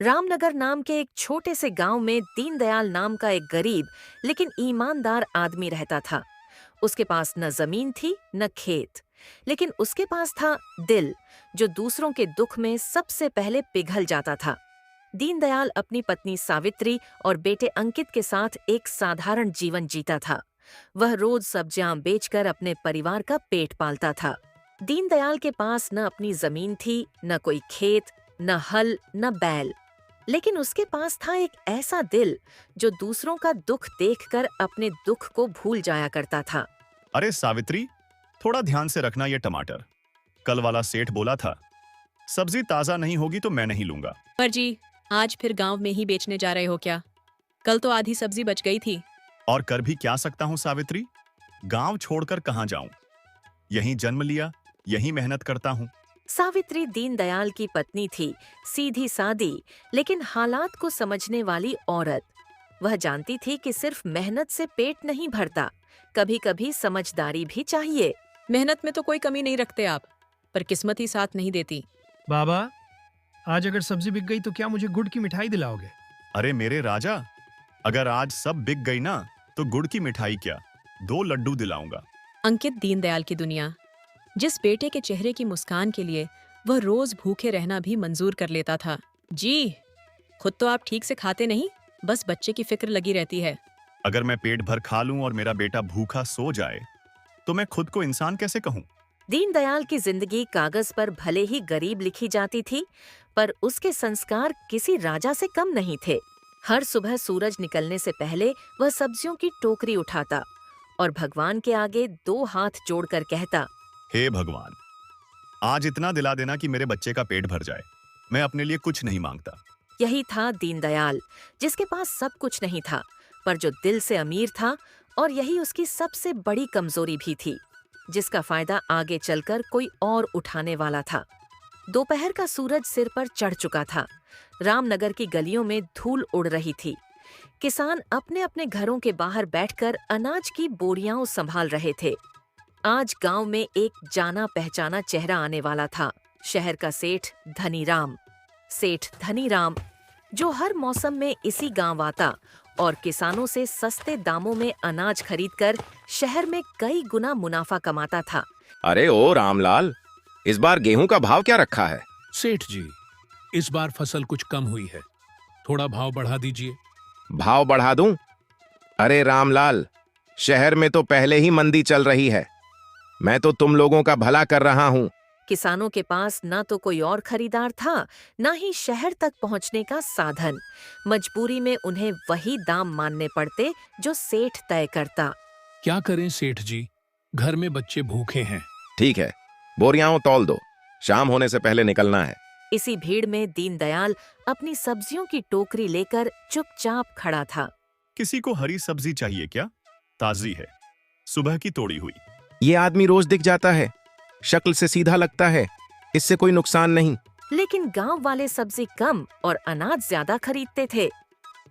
रामनगर नाम के एक छोटे से गांव में दीनदयाल नाम का एक गरीब लेकिन ईमानदार आदमी रहता था। उसके पास न जमीन थी न खेत, लेकिन उसके पास था दिल, जो दूसरों के दुख में सबसे पहले पिघल जाता था। दीनदयाल अपनी पत्नी सावित्री और बेटे अंकित के साथ एक साधारण जीवन जीता था। वह रोज सब्जियां बेचकर अपने परिवार का पेट पालता था। दीनदयाल के पास न अपनी जमीन थी, न कोई खेत, न हल, न बैल, लेकिन उसके पास था एक ऐसा दिल जो दूसरों का दुख देखकर अपने दुख को भूल जाया करता था। अरे सावित्री, थोड़ा ध्यान से रखना ये टमाटर। कल वाला सेठ बोला था सब्जी ताजा नहीं होगी तो मैं नहीं लूंगा। पर जी, आज फिर गांव में ही बेचने जा रहे हो क्या? कल तो आधी सब्जी बच गई थी। और कर भी क्या सकता हूँ सावित्री, गांव छोड़कर कहाँ जाऊं। यहीं जन्म लिया, यहीं मेहनत करता हूँ। सावित्री दीनदयाल की पत्नी थी, सीधी सादी लेकिन हालात को समझने वाली औरत। वह जानती थी कि सिर्फ मेहनत से पेट नहीं भरता, कभी कभी समझदारी भी चाहिए। मेहनत में तो कोई कमी नहीं रखते आप, पर किस्मत ही साथ नहीं देती। बाबा, आज अगर सब्जी बिक गई तो क्या मुझे गुड़ की मिठाई दिलाओगे? अरे मेरे राजा, अगर आज सब बिक गई ना तो गुड़ की मिठाई क्या, 2 लड्डू दिलाऊंगा। अंकित दीनदयाल की दुनिया। जिस बेटे के चेहरे की मुस्कान के लिए वह रोज भूखे रहना भी मंजूर कर लेता था। जी, खुद तो आप ठीक से खाते नहीं, बस बच्चे की फिक्र लगी रहती है। अगर मैं पेट भर खा लूं और मेरा बेटा भूखा सो जाए तो मैं खुद को इंसान कैसे कहूं। दीनदयाल की जिंदगी कागज पर भले ही गरीब लिखी जाती थी, पर उसके संस्कार किसी राजा से कम नहीं थे। हर सुबह सूरज निकलने से पहले वह सब्जियों की टोकरी उठाता और भगवान के आगे 2 हाथ जोड़कर कहता, हे भगवान, आज इतना दिला देना कि मेरे बच्चे का पेट भर जाए। मैं अपने लिए कुछ नहीं मांगता। यही था दीनदयाल, जिसके पास सब कुछ नहीं था, पर जो दिल से अमीर था, और यही उसकी सबसे बड़ी कमजोरी भी थी, जिसका फायदा आगे चलकर कोई और उठाने वाला था। दोपहर का सूरज सिर पर चढ़ चुका था। रामनगर की गलियों में धूल उड़ रही थी। किसान अपने अपने घरों के बाहर बैठकर अनाज की बोरियां संभाल रहे थे। आज गांव में एक जाना पहचाना चेहरा आने वाला था, शहर का सेठ धनीराम। सेठ धनीराम, जो हर मौसम में इसी गांव आता और किसानों से सस्ते दामों में अनाज खरीदकर शहर में कई गुना मुनाफा कमाता था। अरे ओ रामलाल, इस बार गेहूं का भाव क्या रखा है? सेठ जी, इस बार फसल कुछ कम हुई है, थोड़ा भाव बढ़ा दीजिए। भाव बढ़ा दूं? अरे रामलाल, शहर में तो पहले ही मंदी चल रही है। मैं तो तुम लोगों का भला कर रहा हूं। किसानों के पास न तो कोई और खरीदार था, न ही शहर तक पहुंचने का साधन। मजबूरी में उन्हें वही दाम मानने पड़ते जो सेठ तय करता। क्या करें सेठ जी, घर में बच्चे भूखे हैं। ठीक है, बोरियां तौल दो, शाम होने से पहले निकलना है। इसी भीड़ में दीनदयाल अपनी सब्जियों की टोकरी लेकर चुपचाप खड़ा था। किसी को हरी सब्जी चाहिए क्या? ताजी है, सुबह की तोड़ी हुई। ये आदमी रोज दिख जाता है, शक्ल से सीधा लगता है, इससे कोई नुकसान नहीं। लेकिन गांव वाले सब्जी कम और अनाज ज्यादा खरीदते थे।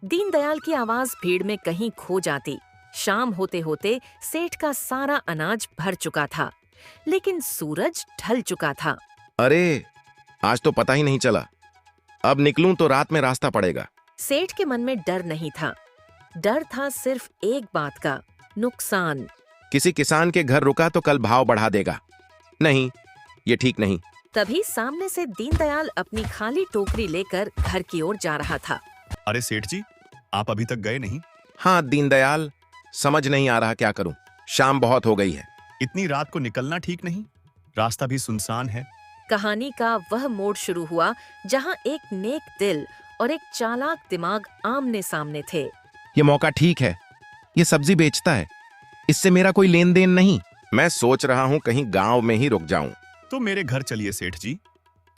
दीनदयाल की आवाज भीड़ में कहीं खो जाती। शाम होते होते सेठ का सारा अनाज भर चुका था, लेकिन सूरज ढल चुका था। अरे, आज तो पता ही नहीं चला। अब निकलूं तो रात में रास्ता पड़ेगा। सेठ के मन में डर नहीं था। डर था सिर्फ एक बात का, नुकसान। किसी किसान के घर रुका तो कल भाव बढ़ा देगा। नहीं, ये ठीक नहीं। तभी सामने से दीनदयाल अपनी खाली टोकरी लेकर घर की ओर जा रहा था। अरे सेठ जी, आप अभी तक गए नहीं? हाँ दीनदयाल, समझ नहीं आ रहा क्या करूं। शाम बहुत हो गई है। इतनी रात को निकलना ठीक नहीं, रास्ता भी सुनसान है। कहानी का वह मोड़ शुरू हुआ जहां एक नेक दिल और एक चालाक दिमाग आमने सामने थे। ये मौका ठीक है। ये सब्जी बेचता है, इससे मेरा कोई लेन देन नहीं। मैं सोच रहा हूँ कहीं गांव में ही रुक जाऊं। तो मेरे घर चलिए सेठ जी,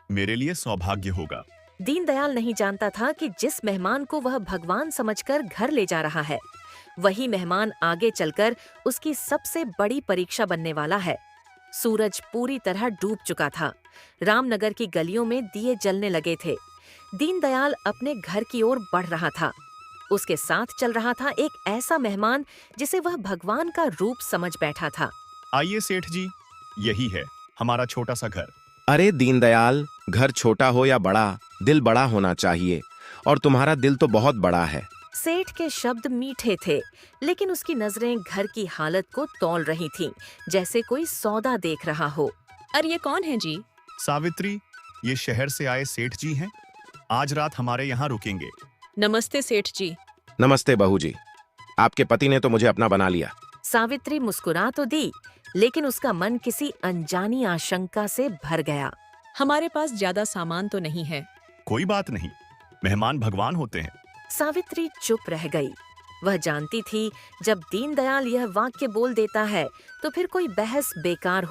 मेरे लिए सौभाग्य होगा। दीनदयाल नहीं जानता था कि जिस मेहमान को वह भगवान समझकर घर ले जा रहा है, वही मेहमान आगे चलकर उसकी सबसे बड़ी परीक्षा बनने वाला है। सूरज पूरी तरह डूब चुका था। रामनगर की गलियों में दिए जलने लगे थे। दीनदयाल अपने घर की ओर बढ़ रहा था। उसके साथ चल रहा था एक ऐसा मेहमान जिसे वह भगवान का रूप समझ बैठा था। आइए सेठ जी, यही है हमारा छोटा सा घर। अरे दीनदयाल, घर छोटा हो या बड़ा, दिल बड़ा होना चाहिए। और तुम्हारा दिल तो बहुत बड़ा है। सेठ के शब्द मीठे थे, लेकिन उसकी नजरें घर की हालत को तौल रही थीं, जैसे कोई सौदा देख रहा हो। अरे ये कौन है जी? सावित्री, ये शहर से आए सेठ जी हैं। आज रात हमारे यहाँ रुकेंगे। नमस्ते सेठ जी। नमस्ते बहू जी, आपके पति ने तो मुझे अपना बना लिया। सावित्री मुस्कुरा तो दी, लेकिन उसका मन किसी अनजानी आशंका से भर गया। हमारे पास ज्यादा सामान तो नहीं है। कोई बात नहीं, मेहमान भगवान होते हैं। सावित्री चुप रह गई। वह जानती थी जब दीनदयाल यह वाक्य बोल देता है तो फिर कोई बहस बेकार हो